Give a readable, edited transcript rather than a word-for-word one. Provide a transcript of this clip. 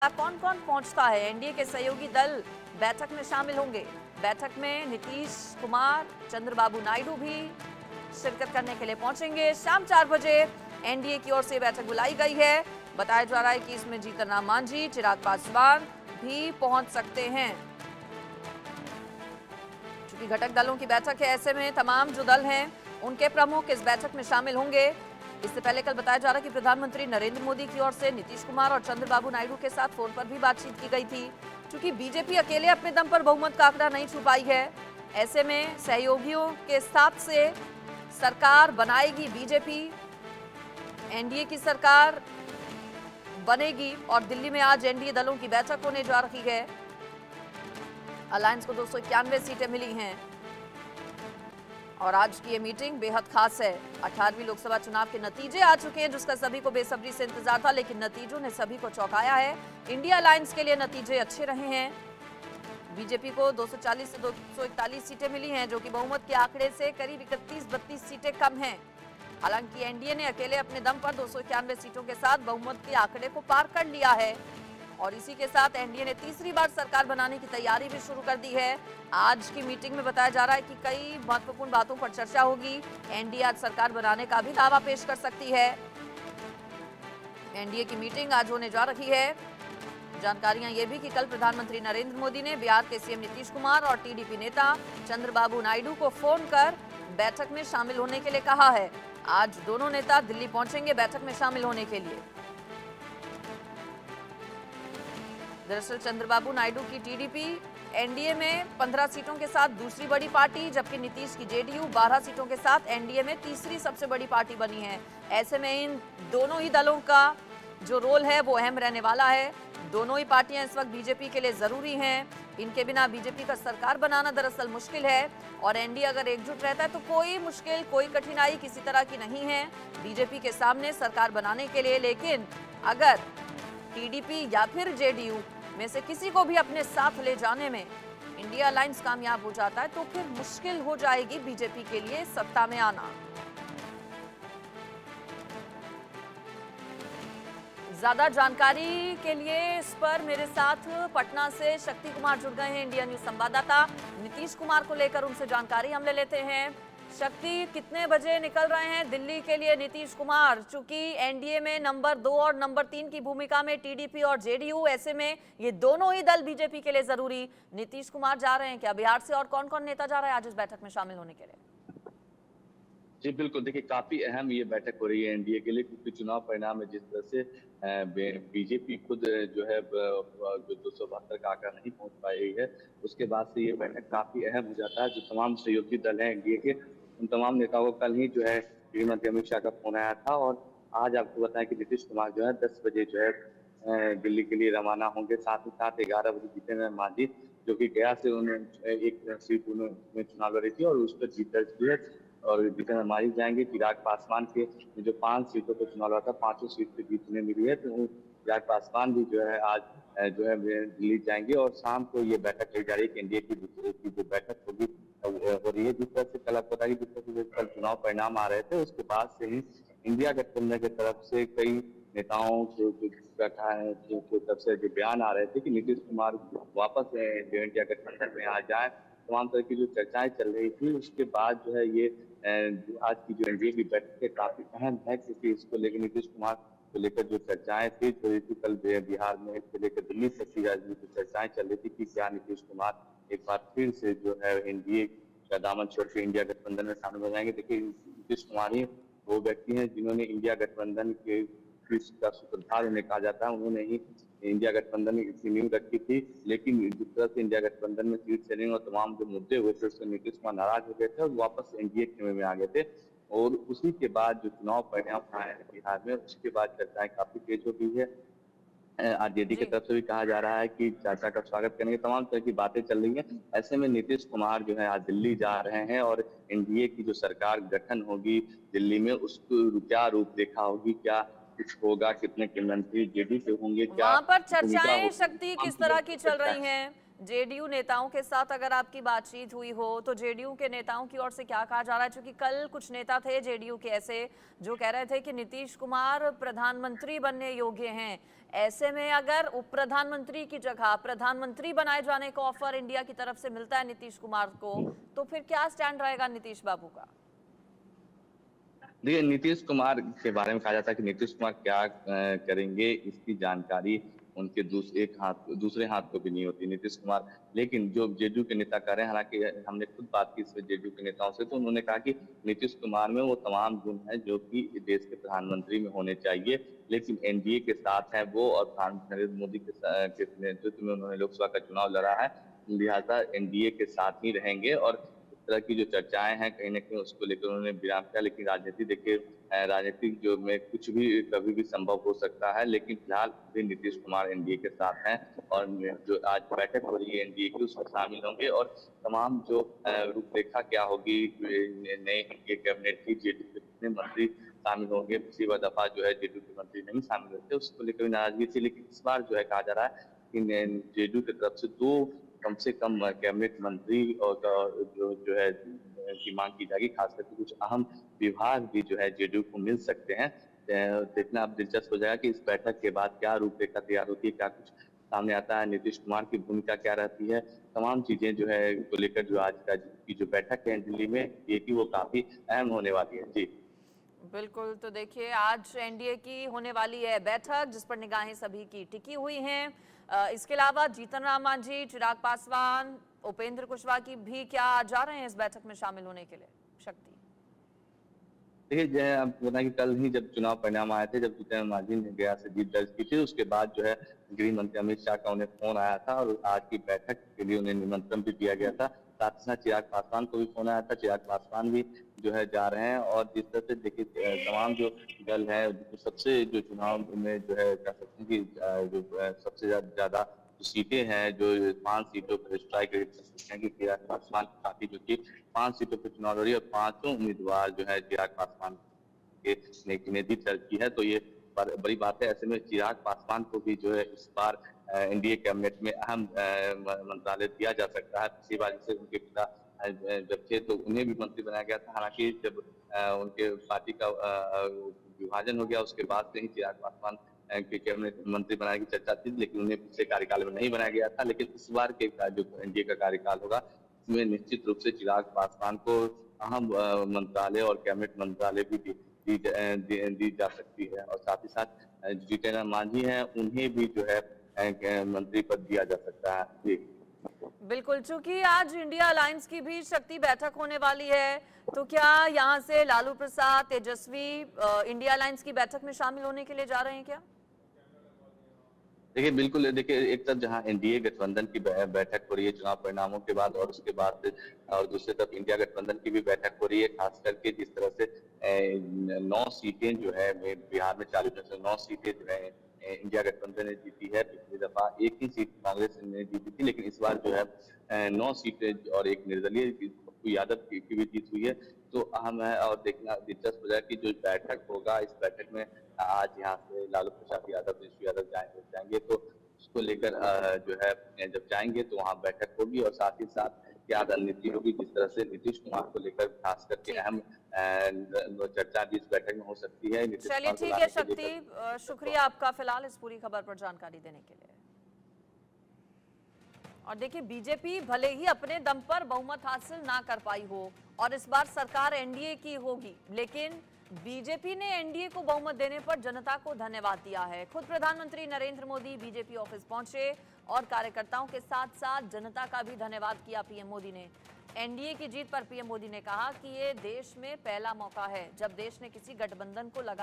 कौन कौन पहुंचता है? एनडीए के सहयोगी दल बैठक में शामिल होंगे। बैठक में नीतीश कुमार, चंद्रबाबू नायडू भी शिरकत करने के लिए पहुंचेंगे। शाम 4 बजे एनडीए की ओर से बैठक बुलाई गई है। बताया जा रहा है कि इसमें जीतन राम मांझी, चिराग पासवान भी पहुंच सकते हैं। चूंकि घटक दलों की बैठक है, ऐसे में तमाम जो दल हैं उनके प्रमुख इस बैठक में शामिल होंगे। इससे पहले कल बताया जा रहा है कि प्रधानमंत्री नरेंद्र मोदी की ओर से नीतीश कुमार और चंद्रबाबू नायडू के साथ फोन पर भी बातचीत की गई थी। क्योंकि बीजेपी अकेले अपने दम पर बहुमत का आंकड़ा नहीं छू पाई है, ऐसे में सहयोगियों के साथ से सरकार बनाएगी बीजेपी। एनडीए की सरकार बनेगी और दिल्ली में आज एनडीए दलों की बैठक होने जा रही है। अलायंस को 291 सीटें मिली हैं और आज की ये मीटिंग बेहद खास है। 18वीं लोकसभा चुनाव के नतीजे आ चुके हैं, जिसका सभी को बेसब्री से इंतजार था, लेकिन नतीजों ने सभी को चौंकाया है। इंडिया अलायंस के लिए नतीजे अच्छे रहे हैं। बीजेपी को 240 से 241 सीटें मिली हैं, जो कि बहुमत के आंकड़े से करीब 31-32 सीटें कम हैं। हालांकि एनडीए ने अकेले अपने दम पर 291 सीटों के साथ बहुमत के आंकड़े को पार कर लिया है और इसी के साथ एनडीए ने तीसरी बार सरकार बनाने की तैयारी भी शुरू कर दी है। आज की मीटिंग में बताया जा रहा है कि कई महत्वपूर्ण बातों पर चर्चा होगी। एनडीए आज सरकार बनाने का भी दावा पेश कर सकती है। एनडीए की मीटिंग आज होने जा रही है। जानकारियां ये भी कि कल प्रधानमंत्री नरेंद्र मोदी ने बिहार के सीएम नीतीश कुमार और टीडीपी नेता चंद्रबाबू नायडू को फोन कर बैठक में शामिल होने के लिए कहा है। आज दोनों नेता दिल्ली पहुंचेंगे बैठक में शामिल होने के लिए। दरअसल चंद्रबाबू नायडू की टीडीपी एनडीए में 15 सीटों के साथ दूसरी बड़ी पार्टी, जबकि नीतीश की जेडीयू 12 सीटों के साथ एनडीए में तीसरी सबसे बड़ी पार्टी बनी है। ऐसे में इन दोनों ही दलों का जो रोल है वो अहम रहने वाला है। दोनों ही पार्टियां इस वक्त बीजेपी के लिए जरूरी हैं। इनके बिना बीजेपी का सरकार बनाना दरअसल मुश्किल है और एनडीए अगर एकजुट रहता है तो कोई मुश्किल, कोई कठिनाई किसी तरह की नहीं है बीजेपी के सामने सरकार बनाने के लिए। लेकिन अगर टीडीपी या फिर जेडीयू में से किसी को भी अपने साथ ले जाने में इंडिया अलायंस कामयाब हो जाता है तो फिर मुश्किल हो जाएगी बीजेपी के लिए सत्ता में आना। ज्यादा जानकारी के लिए इस पर मेरे साथ पटना से शक्ति कुमार जुड़ गए हैं, इंडिया न्यूज संवाददाता। नीतीश कुमार को लेकर उनसे जानकारी हम ले लेते हैं। शक्ति, कितने बजे निकल रहे हैं दिल्ली के लिए नीतीश कुमार? चूंकि एनडीए में नंबर 2 और नंबर 3 की भूमिका में टीडीपी और जेडीयू, ऐसे में ये दोनों ही दल बीजेपी के लिए जरूरी। नीतीश कुमार जा रहे हैं क्या बिहार से, और कौन कौन नेता जा रहा है आज इस बैठक में शामिल होने के लिए? जी बिल्कुल, देखिए काफी अहम ये बैठक हो रही है एनडीए के लिए, क्योंकि चुनाव परिणाम में जिस तरह से बीजेपी खुद जो है जो 272 का आंकड़ा नहीं पहुंच पाई है, उसके बाद से ये बैठक काफी अहम हो जाता है। जो तमाम सहयोगी दल हैं एनडीए के, उन तमाम नेताओं को कल ही जो है गृहमंत्री अमित शाह का फोन आया था और आज आपको बताएं कि नीतीश कुमार जो है 10 बजे जो है दिल्ली के लिए रवाना होंगे। साथ ही साथ 11 बजे जीतन राम मांझी, जो कि गया से उन्होंने एक सीट उन्होंने चुनाव लड़ी थी और उस पर जीत दर्ज की है, और जीतन राम मांझी जाएंगे। चिराग पासवान के जो 5 सीटों पर चुनाव लड़ा था, 5 सीट पे जीत उन्हें मिली है, तो चिराग पासवान भी जो है आज जो है दिल्ली जाएंगे और शाम को ये बैठक की जा रही है। एनडीए की जो बैठक होगी हो रही है। जिस तरह से कल आपको बताया कि जिस तरह से कल चुनाव परिणाम आ रहे थे, उसके बाद से ही इंडिया गठबंधन की तरफ से कई नेताओं को बैठा है की तरफ से जो बयान आ रहे थे कि नीतीश कुमार वापस जो इंडिया गठबंधन में आ जाए, तमाम तरह की जो चर्चाएं चल रही थी। उसके बाद जो है ये आज की जो एनडीए की बैठक है काफी अहम है, क्योंकि इसको लेकर नीतीश कुमार को लेकर जो चर्चाएं थी हो रही थी कल बिहार में, इसको लेकर दिल्ली तक की राजनीतिक चर्चाएं चल रही थी कि क्या नीतीश कुमार एक बार फिर से जो है एनडीए का दामन छोड़ के इंडिया गठबंधन में शामिल हो जाएंगे। देखिए नीतीश कुमार ही वो व्यक्ति हैं जिन्होंने इंडिया गठबंधन के का सूत्रधार उन्हें कहा जाता है। उन्होंने ही इंडिया गठबंधन की नींव रखी थी, लेकिन जिस तरह से इंडिया गठबंधन में सीट शेयरिंग और तमाम जो मुद्दे हुए थे, उससे नीतीश कुमार नाराज हो गए थे और वापस एनडीए खेमे में आ गए थे। और उसी के बाद जो चुनाव परिणाम आए हैं बिहार में, उसके बाद चर्चाएं काफी तेज हो गई है। आरजेडी की तरफ से भी कहा जा रहा है कि चाचा का स्वागत करेंगे, तमाम तरह की बातें चल रही हैं। ऐसे में नीतीश कुमार जो है आज दिल्ली जा रहे हैं और एनडीए की जो सरकार गठन होगी दिल्ली में, उसको क्या रूप देखा होगी, क्या कुछ होगा, कितने के मंत्री जेडी के होंगे, क्या वहां पर भूमिका चर्चाएं होगी, शक्ति किस तरह की चल रही हैं? जेडीयू नेताओं के साथ अगर आपकी बातचीत हुई हो तो जेडीयू के नेताओं की ओर से क्या कहा जा रहा है? क्योंकि कल कुछ नेता थे जेडीयू के ऐसे जो कह रहे थे कि नीतीश कुमार प्रधानमंत्री बनने योग्य हैं, ऐसे में अगर उप प्रधानमंत्री की जगह प्रधानमंत्री बनाए जाने का ऑफर इंडिया की तरफ से मिलता है नीतीश कुमार को, तो फिर क्या स्टैंड रहेगा नीतीश बाबू का? देखिए, नीतीश कुमार के बारे में कहा जाता है कि नीतीश कुमार क्या करेंगे, इसकी जानकारी उनके दूसरे हाथ को भी नहीं होती नीतीश कुमार। लेकिन जो जेडीयू के नेता कह रहे हैं, हालांकि हमने खुद बात की इसमें जेडीयू के नेताओं से, तो उन्होंने कहा कि नीतीश कुमार में वो तमाम गुण हैं जो कि देश के प्रधानमंत्री में होने चाहिए, लेकिन एनडीए के साथ है वो, और प्रधानमंत्री नरेंद्र मोदी के नेतृत्व में उन्होंने लोकसभा का चुनाव लड़ा है, लिहाजा एनडीए के साथ ही रहेंगे। और तरह की जो चर्चाएं हैं कहीं न कहीं उसको लेकर उन्होंने विराम किया। लेकिन राजनीति देखिए, राजनीतिक जो में कुछ भी कभी भी संभव हो सकता है, लेकिन फिलहाल भी नीतीश कुमार एनडीए के साथ हैं, और जो आज बैठक हो रही है एनडीए की उसमें शामिल होंगे, और तमाम जो रूपरेखा क्या होगी नए एनडीए कैबिनेट की, जेडीयू के कितने मंत्री शामिल होंगे, पिछली बार दफा जो है जेडीयू के मंत्री नहीं शामिल हुए थे, उसको लेकर भी नाराजगी थी। लेकिन इस बार जो है कहा जा रहा है कि जेडीयू की तरफ से दो कम से कम कैबिनेट मंत्री और जो है की मांग की जाएगी, खास करके कुछ अहम विभाग भी जो है जेडीयू को मिल सकते हैं। देखना अब दिलचस्प हो जाएगा कि इस बैठक के बाद क्या रूपरेखा तैयार होती है, क्या कुछ सामने आता है, नीतीश कुमार की भूमिका क्या रहती है, तमाम चीजें जो है को लेकर जो आज की जो बैठक है दिल्ली में ये की वो काफी अहम होने वाली है। जी बिल्कुल, तो देखिए आज एनडीए की होने वाली है बैठक जिस पर निगाहें सभी की टिकी हुई हैं। इसके अलावा जीतन राम मांझी, चिराग पासवान, उपेंद्र कुशवाहा की भी क्या जा रहे हैं इस बैठक में शामिल होने के लिए? शक्ति देखिए, आपको पता है कि कल ही जब चुनाव परिणाम आए थे, जब जीतन राम मांझी ने गया से जीत दर्ज की थी, उसके बाद जो है गृह मंत्री अमित शाह का उन्हें फोन आया था, और आज की बैठक के लिए उन्हें निमंत्रण भी दिया गया था। साथ ही साथ चिराग पासवान को भी फोन आया था, चिराग पासवान भी जो है जा रहे हैं। और जिस तरह से देखिए तमाम जो दल है, सबसे जो चुनाव में जो है कह सकते हैं कि जो सबसे ज्यादा जो सीटें हैं, जो 5 सीटों पर स्ट्राइक रेट कर सकते हैं कि चिराग पासवान काफी जो कि 5 सीटों पर चुनाव लड़ी, और 5 उम्मीदवार जो है चिराग पासवान के नेतृत्व दर्ज की है। तो ये बड़ी बात है। ऐसे में चिराग पासवान को भी जो है इस बार एनडीए कैबिनेट में अहम मंत्रालय दिया जा सकता है। पिछली बार जैसे उनके पिता जब थे तो उन्हें भी मंत्री बनाया गया था, हालांकि जब उनके पार्टी का विभाजन हो गया उसके बाद से ही चिराग पासवान के कैबिनेट मंत्री बनाने की चर्चा थी, लेकिन उन्हें पिछले कार्यकाल में नहीं बनाया गया था। लेकिन इस बार के जो एनडीए का कार्यकाल होगा इसमें निश्चित रूप से चिराग पासवान को अहम मंत्रालय और कैबिनेट मंत्रालय भी दी जा सकती है, और साथ ही साथ जीतन राम मांझी हैं उन्हें भी जो है मंत्री पद दिया जा सकता है। जी बिल्कुल, चूंकि आज इंडिया अलायंस की भी शक्ति बैठक होने वाली है, तो क्या यहाँ से लालू प्रसाद, तेजस्वी इंडिया अलायंस की बैठक में शामिल होने के लिए जा रहे हैं क्या? देखिए, बिल्कुल देखिए, एक तरफ जहां एनडीए गठबंधन की बैठक हो रही है चुनाव परिणामों के बाद, और उसके बाद और दूसरी तरफ इंडिया गठबंधन की भी बैठक हो रही है, खास करके जिस तरह से 9 सीटें जो है बिहार में 40 में से 9 सीटें जो है इंडिया गठबंधन ने जीती है। पिछली दफा एक ही सीट कांग्रेस ने जीती थी, लेकिन इस बार जो है 9 सीटें और एक निर्दलीय पप्पू यादव की भी जीत हुई है। तो अहम है, और देखना दिलचस्प हो जाए कि जो बैठक होगा, इस बैठक में आज यहाँ से लालू प्रसाद यादव, तेजस्वी यादव जाएंगे, तो उसको लेकर जो है जब जाएंगे तो वहाँ बैठक होगी, और साथ ही साथ क्या रणनीति होगी, जिस तरह से नीतीश कुमार को लेकर खास करके अहम चर्चा भी इस बैठक में हो सकती है। चलिए ठीक है शक्ति, शुक्रिया आपका फिलहाल इस पूरी खबर पर जानकारी देने के लिए। और देखिए, बीजेपी भले ही अपने दम पर बहुमत हासिल ना कर पाई हो और इस बार सरकार एनडीए की होगी, लेकिन बीजेपी ने एनडीए को बहुमत देने पर जनता को धन्यवाद दिया है। खुद प्रधानमंत्री नरेंद्र मोदी बीजेपी ऑफिस पहुंचे और कार्यकर्ताओं के साथ साथ जनता का भी धन्यवाद किया पीएम मोदी ने। एनडीए की जीत पर पीएम मोदी ने कहा कि ये देश में पहला मौका है जब देश ने किसी गठबंधन को लगा